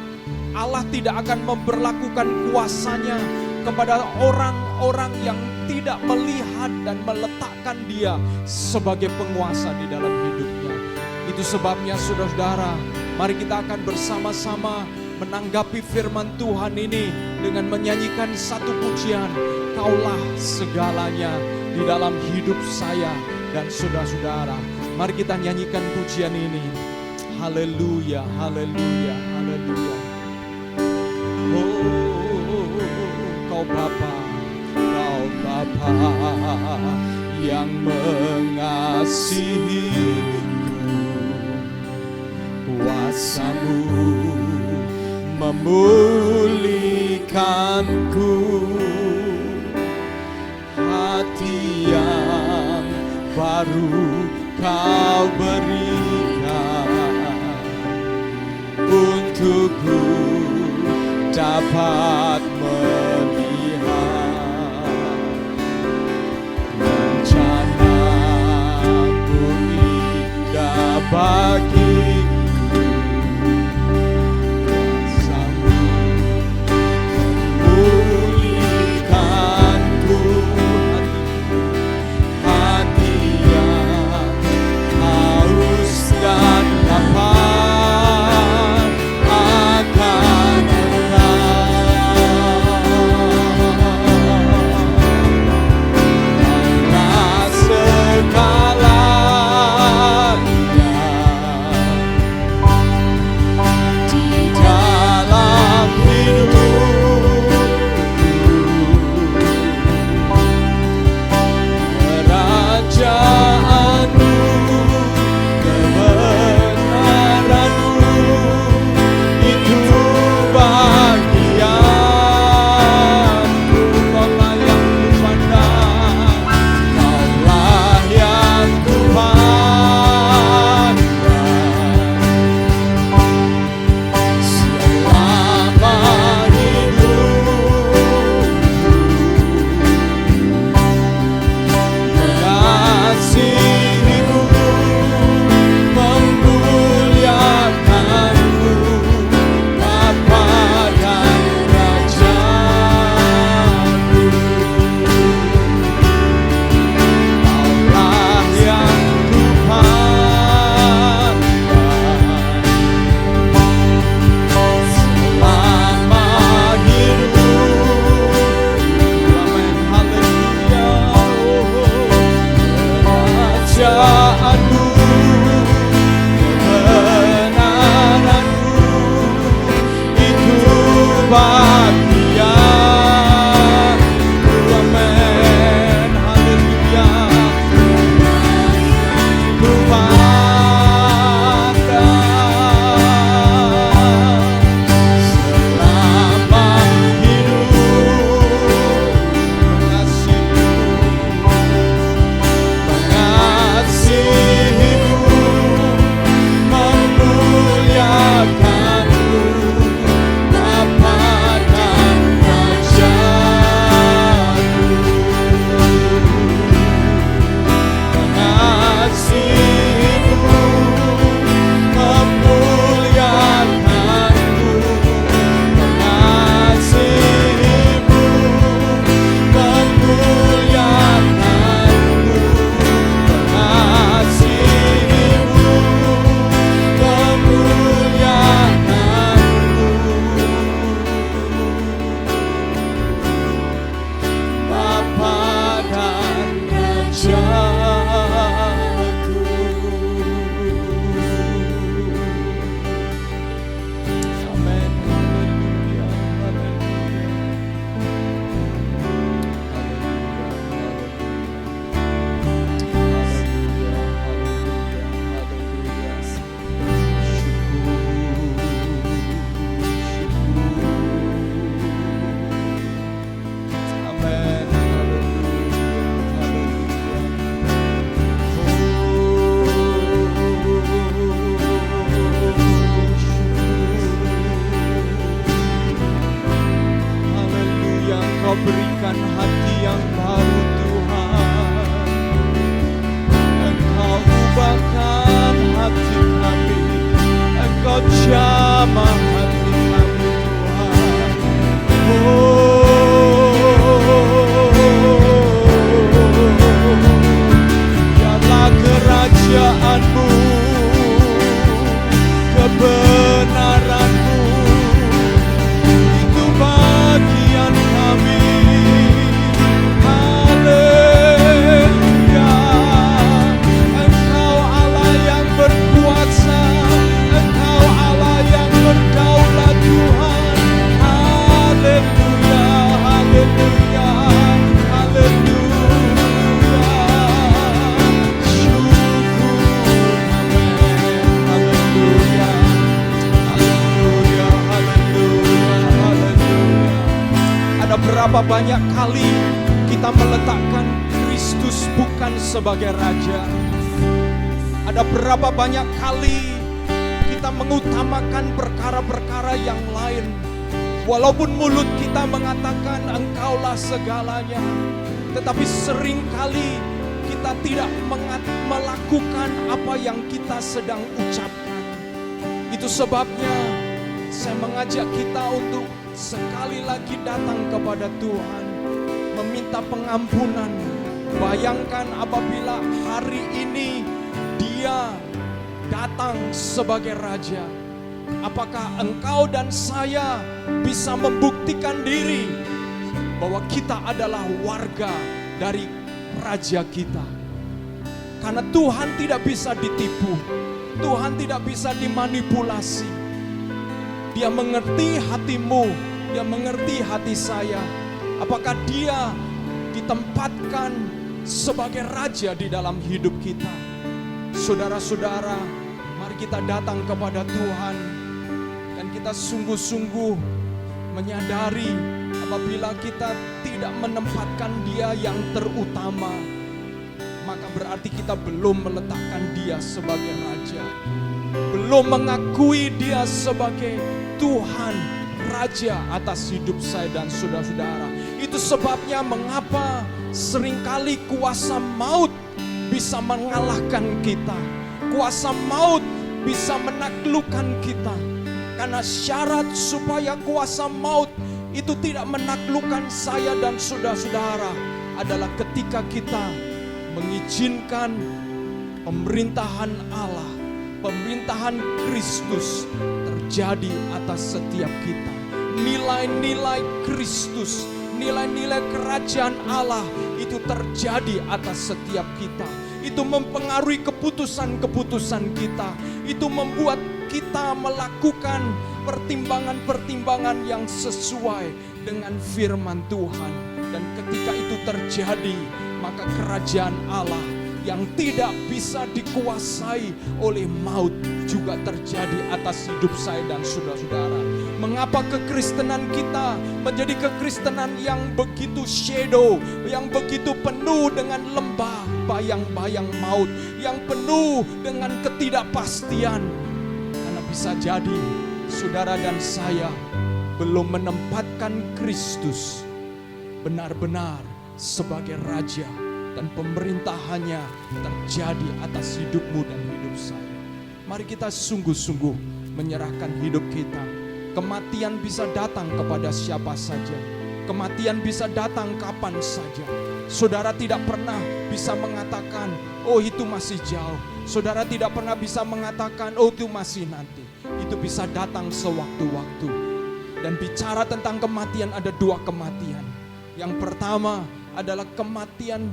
Allah tidak akan memberlakukan kuasanya kepada orang-orang yang tidak melihat dan meletakkan Dia sebagai penguasa di dalam hidupnya. Itu sebabnya saudara-saudara, mari kita akan bersama-sama menanggapi firman Tuhan ini dengan menyanyikan satu pujian, Kaulah segalanya di dalam hidup saya dan saudara-saudara. Mari kita nyanyikan pujian ini. Haleluya, haleluya, haleluya. Oh, Kau Bapa, Kau Bapa yang mengasihiku, kuasa-Mu memulihkanku, hati yang baru Kau berikan, untukku dapat melihat rencana-Mu indah bagiku, kuasa-Mu memulihkanku, hati yang haus dan lapar akan Engkau. irama hati kami Tuhan. Biarlah kerajaan-Mu, kebenaran-Mu, itu bagian kami. Haleluya. Engkau Allah yang berkuasa, Engkau Allah yang berdaulat Tuhan. Haleluya, haleluya, haleluya. Syukur, amin. Haleluya, haleluya, haleluya, haleluya. Ada berapa banyak kali kita meletakkan Kristus bukan sebagai Raja? Ada berapa banyak kali kita mengutamakan perkara-perkara yang lain? Walaupun mulut kita mengatakan Engkaulah segalanya, tetapi seringkali kita tidak melakukan apa yang kita sedang ucapkan. Itu sebabnya saya mengajak kita untuk sekali lagi datang kepada Tuhan, meminta pengampunan. Bayangkan apabila hari ini Dia datang sebagai Raja, apakah engkau dan saya bisa membuktikan diri bahwa kita adalah warga dari Raja kita? Karena Tuhan tidak bisa ditipu, Tuhan tidak bisa dimanipulasi. Dia mengerti hatimu, Dia mengerti hati saya. Apakah Dia ditempatkan sebagai Raja di dalam hidup kita? Saudara-saudara, mari kita datang kepada Tuhan dan kita sungguh-sungguh menyadari apabila kita tidak menempatkan Dia yang terutama, maka berarti kita belum meletakkan Dia sebagai Raja, belum mengakui Dia sebagai Tuhan, Raja atas hidup saya dan saudara-saudara. Itu sebabnya mengapa seringkali kuasa maut bisa mengalahkan kita, kuasa maut bisa menaklukkan kita. Karena syarat supaya kuasa maut itu tidak menaklukkan saya dan saudara-saudara adalah ketika kita mengizinkan pemerintahan Allah, pemerintahan Kristus terjadi atas setiap kita. Nilai-nilai Kristus, nilai-nilai kerajaan Allah itu terjadi atas setiap kita. Itu mempengaruhi keputusan-keputusan kita. Itu membuat kita melakukan pertimbangan-pertimbangan yang sesuai dengan firman Tuhan. Dan ketika itu terjadi, maka kerajaan Allah yang tidak bisa dikuasai oleh maut juga terjadi atas hidup saya dan saudara-saudara. Mengapa kekristenan kita menjadi kekristenan yang begitu shadow, yang begitu penuh dengan lembah bayang-bayang maut, yang penuh dengan ketidakpastian? Karena bisa jadi saudara dan saya belum menempatkan Kristus benar-benar sebagai Raja dan pemerintahannya terjadi atas hidupmu dan hidup saya. Mari kita sungguh-sungguh menyerahkan hidup kita. Kematian bisa datang kepada siapa saja. Kematian bisa datang kapan saja. Saudara tidak pernah bisa mengatakan, oh itu masih jauh. Saudara tidak pernah bisa mengatakan, oh itu masih nanti. Itu bisa datang sewaktu-waktu. Dan bicara tentang kematian, ada dua kematian. Yang pertama adalah kematian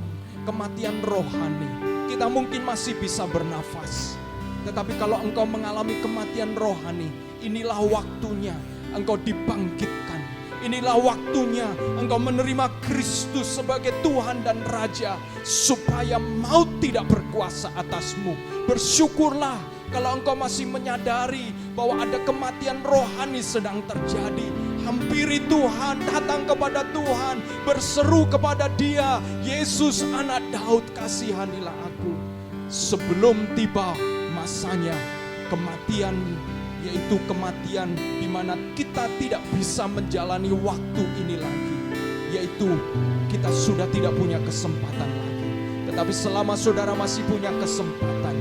rohani. Kita mungkin masih bisa bernafas. Tetapi kalau engkau mengalami kematian rohani, inilah waktunya engkau dibangkitkan. Inilah waktunya engkau menerima Kristus sebagai Tuhan dan Raja, supaya maut tidak berkuasa atasmu. Bersyukurlah kalau engkau masih menyadari bahwa ada kematian rohani sedang terjadi. Hampiri Tuhan, datang kepada Tuhan, berseru kepada Dia, Yesus anak Daud, kasihanilah aku. Sebelum tiba masanya kematian, yaitu kematian di mana kita tidak bisa menjalani waktu ini lagi, yaitu kita sudah tidak punya kesempatan lagi. Tetapi selama saudara masih punya kesempatan,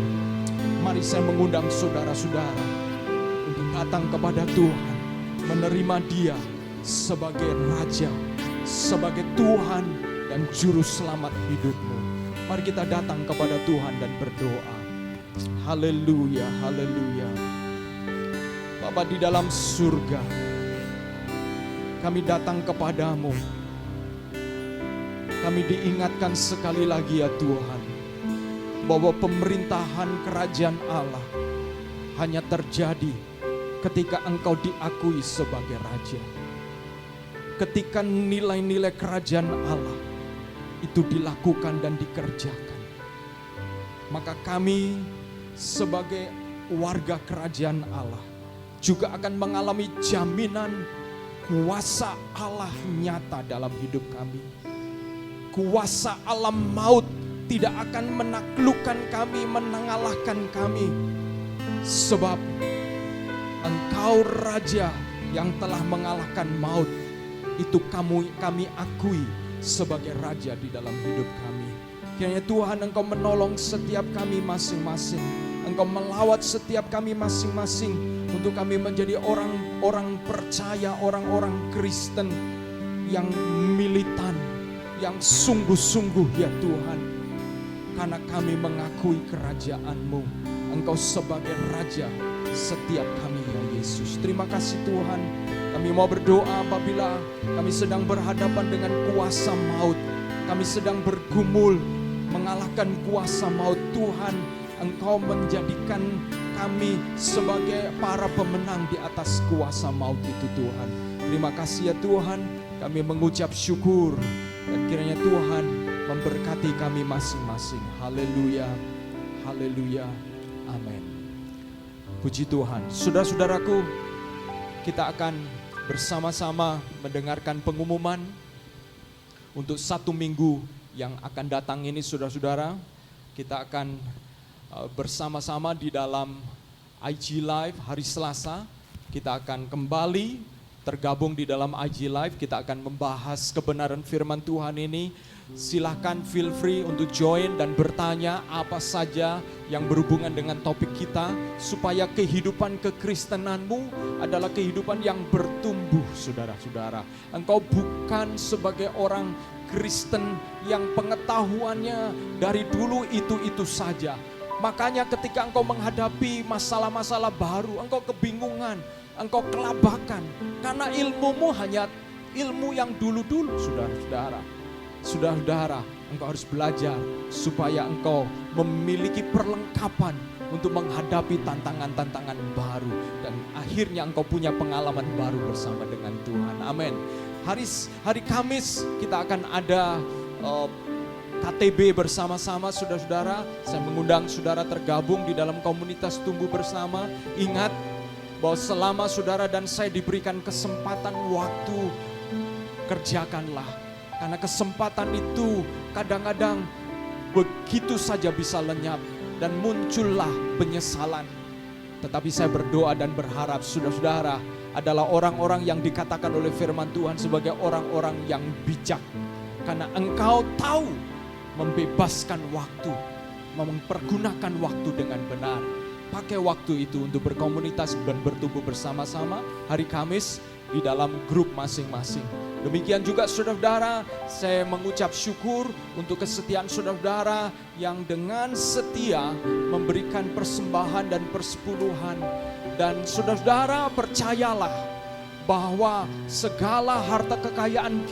mari saya mengundang saudara-saudara untuk datang kepada Tuhan, menerima Dia sebagai Raja, sebagai Tuhan dan Juru Selamat hidupmu. Mari kita datang kepada Tuhan dan berdoa. Haleluya, haleluya. Bapa di dalam surga, kami datang kepadamu. Kami diingatkan sekali lagi ya Tuhan, bahwa pemerintahan kerajaan Allah hanya terjadi ketika Engkau diakui sebagai Raja. Ketika nilai-nilai kerajaan Allah itu dilakukan dan dikerjakan, maka kami sebagai warga kerajaan Allah juga akan mengalami jaminan kuasa Allah nyata dalam hidup kami. Kuasa alam maut tidak akan menaklukkan kami, mengalahkan kami. Sebab Engkau Raja yang telah mengalahkan maut, itu kami akui sebagai Raja di dalam hidup kami. Kiranya Tuhan Engkau menolong setiap kami masing-masing. Engkau melawat setiap kami masing-masing untuk kami menjadi orang-orang percaya, orang-orang Kristen yang militan, yang sungguh-sungguh ya Tuhan. Karena kami mengakui kerajaan-Mu. Engkau sebagai Raja setiap kami ya Yesus. Terima kasih Tuhan. Kami mau berdoa apabila kami sedang berhadapan dengan kuasa maut. Kami sedang bergumul mengalahkan kuasa maut. Tuhan, Engkau menjadikan kami sebagai para pemenang di atas kuasa maut itu Tuhan. Terima kasih ya Tuhan. Kami mengucap syukur. Dan kiranya Tuhan memberkati kami masing-masing. Haleluya, haleluya, amin. Puji Tuhan. Saudara-saudaraku, kita akan bersama-sama mendengarkan pengumuman untuk 1 minggu yang akan datang ini. Saudara-saudara, kita akan bersama-sama di dalam IG Live hari Selasa. Kita akan kembali tergabung di dalam IG Live. Kita akan membahas kebenaran firman Tuhan ini. Silahkan feel free untuk join dan bertanya apa saja yang berhubungan dengan topik kita, supaya kehidupan kekristenanmu adalah kehidupan yang bertumbuh, saudara-saudara. Engkau bukan sebagai orang Kristen yang pengetahuannya dari dulu itu-itu saja. Makanya ketika engkau menghadapi masalah-masalah baru, engkau kebingungan, engkau kelabakan. Karena ilmumu hanya ilmu yang dulu-dulu, saudara-saudara. Saudara-saudara, engkau harus belajar supaya engkau memiliki perlengkapan untuk menghadapi tantangan-tantangan baru. Dan akhirnya engkau punya pengalaman baru bersama dengan Tuhan. Amin. Hari Kamis kita akan ada KTB bersama-sama, saudara-saudara. Saya mengundang saudara tergabung di dalam komunitas Tumbuh Bersama. Ingat bahwa selama saudara dan saya diberikan kesempatan waktu, kerjakanlah. Karena kesempatan itu kadang-kadang begitu saja bisa lenyap dan muncullah penyesalan. Tetapi saya berdoa dan berharap saudara-saudara adalah orang-orang yang dikatakan oleh firman Tuhan sebagai orang-orang yang bijak. Karena engkau tahu membebaskan waktu, mempergunakan waktu dengan benar. Pakai waktu itu untuk berkomunitas dan bertumbuh bersama-sama hari Kamis di dalam grup masing-masing. Demikian juga saudara-saudara, saya mengucap syukur untuk kesetiaan saudara-saudara yang dengan setia memberikan persembahan dan persepuluhan. Dan saudara-saudara percayalah bahwa segala harta kekayaan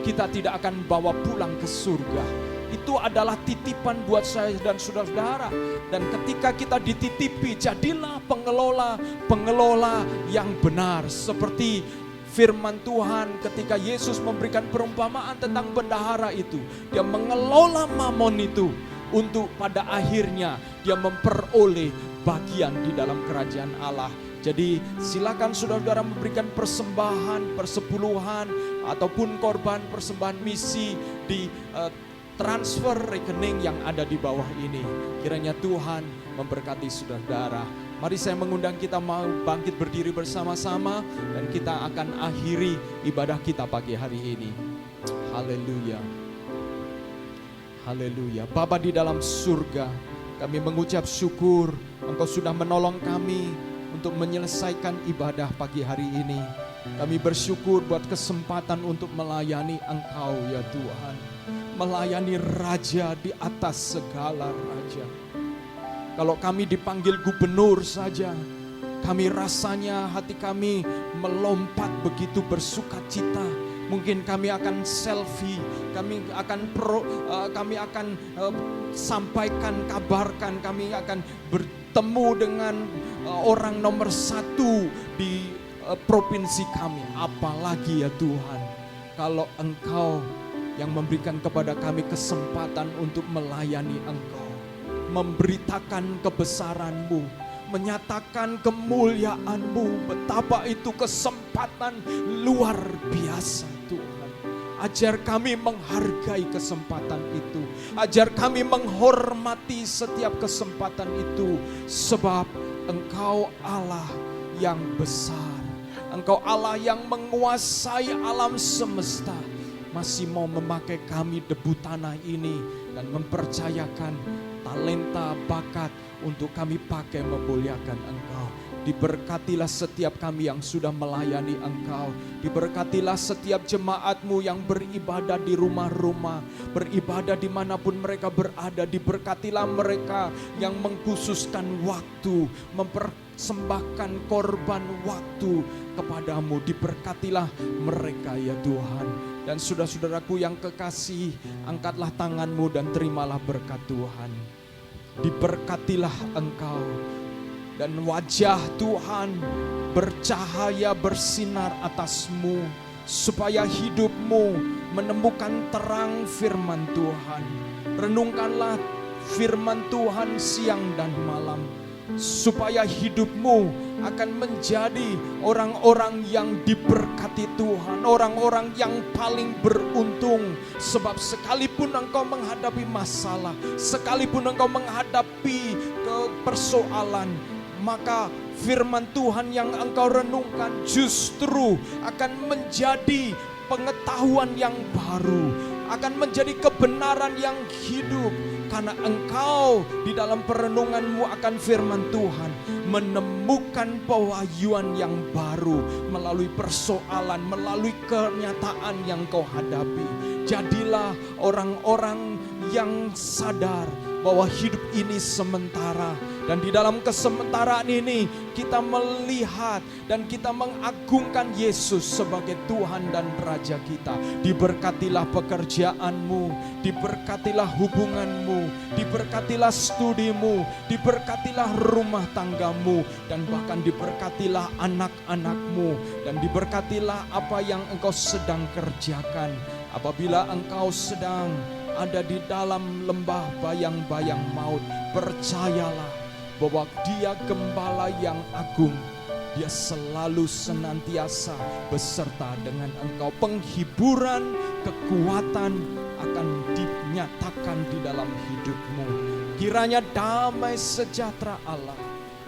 kita tidak akan bawa pulang ke surga. Itu adalah titipan buat saya dan saudara-saudara. Dan ketika kita dititipi, jadilah pengelola yang benar. Seperti firman Tuhan ketika Yesus memberikan perumpamaan tentang bendahara itu. Dia mengelola mamon itu untuk pada akhirnya dia memperoleh bagian di dalam kerajaan Allah. Jadi silakan saudara-saudara memberikan persembahan, persepuluhan, ataupun korban persembahan misi di transfer rekening yang ada di bawah ini. Kiranya Tuhan memberkati saudara-saudara. Mari saya mengundang kita mau bangkit berdiri bersama-sama dan kita akan akhiri ibadah kita pagi hari ini. Haleluya. Haleluya. Bapa di dalam surga, kami mengucap syukur Engkau sudah menolong kami untuk menyelesaikan ibadah pagi hari ini. Kami bersyukur buat kesempatan untuk melayani Engkau ya Tuhan. Melayani Raja di atas segala raja. Kalau kami dipanggil gubernur saja, kami rasanya hati kami melompat begitu bersuka cita. Mungkin kami akan selfie, kami akan sampaikan, kabarkan, kami akan bertemu dengan orang nomor 1 di provinsi kami. Apalagi ya Tuhan, kalau Engkau yang memberikan kepada kami kesempatan untuk melayani Engkau, memberitakan kebesaran-Mu, menyatakan kemuliaan-Mu. Betapa itu kesempatan luar biasa Tuhan. Ajar kami menghargai kesempatan itu, ajar kami menghormati setiap kesempatan itu, sebab Engkau Allah yang besar, Engkau Allah yang menguasai alam semesta, masih mau memakai kami debu tanah ini dan mempercayakan talenta, bakat untuk kami pakai memuliakan Engkau. Diberkatilah setiap kami yang sudah melayani Engkau. Diberkatilah setiap jemaat-Mu yang beribadah di rumah-rumah, beribadah dimanapun mereka berada. Diberkatilah mereka yang mengkhususkan waktu, mempersembahkan korban waktu kepadamu. Diberkatilah mereka ya Tuhan. Dan saudara-saudaraku yang kekasih, angkatlah tanganmu dan terimalah berkat Tuhan. Diberkatilah Engkau, dan wajah Tuhan bercahaya bersinar atasmu, supaya hidupmu menemukan terang firman Tuhan. Renungkanlah firman Tuhan siang dan malam, supaya hidupmu akan menjadi orang-orang yang diberkati Tuhan, orang-orang yang paling beruntung. Sebab sekalipun engkau menghadapi masalah, sekalipun engkau menghadapi persoalan, maka firman Tuhan yang engkau renungkan justru akan menjadi pengetahuan yang baru, akan menjadi kebenaran yang hidup. Karena engkau di dalam perenunganmu akan firman Tuhan menemukan pewahyuan yang baru melalui persoalan, melalui kenyataan yang kau hadapi. Jadilah orang-orang yang sadar bahwa hidup ini sementara. Dan di dalam kesementaraan ini kita melihat dan kita mengagungkan Yesus sebagai Tuhan dan Raja kita. Diberkatilah pekerjaanmu, diberkatilah hubunganmu, diberkatilah studimu, diberkatilah rumah tanggamu, dan bahkan diberkatilah anak-anakmu, dan diberkatilah apa yang engkau sedang kerjakan. Apabila engkau sedang ada di dalam lembah bayang-bayang maut, percayalah bahwa Dia Gembala yang agung. Dia selalu senantiasa beserta dengan engkau. Penghiburan, kekuatan akan dinyatakan di dalam hidupmu. Kiranya damai sejahtera Allah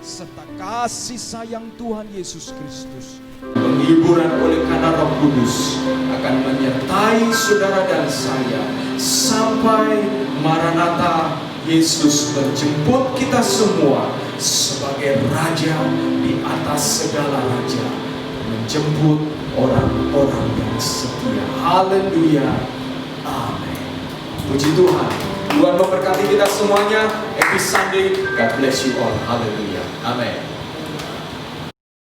serta kasih sayang Tuhan Yesus Kristus, penghiburan oleh karena Roh Kudus akan menyertai saudara dan saya sampai Maranatha. Yesus menjemput kita semua sebagai Raja di atas segala raja, menjemput orang-orang yang setia. Haleluya, amin. Puji Tuhan. Tuhan memberkati kita semuanya. Happy Sunday. God bless you all. Haleluya, amin.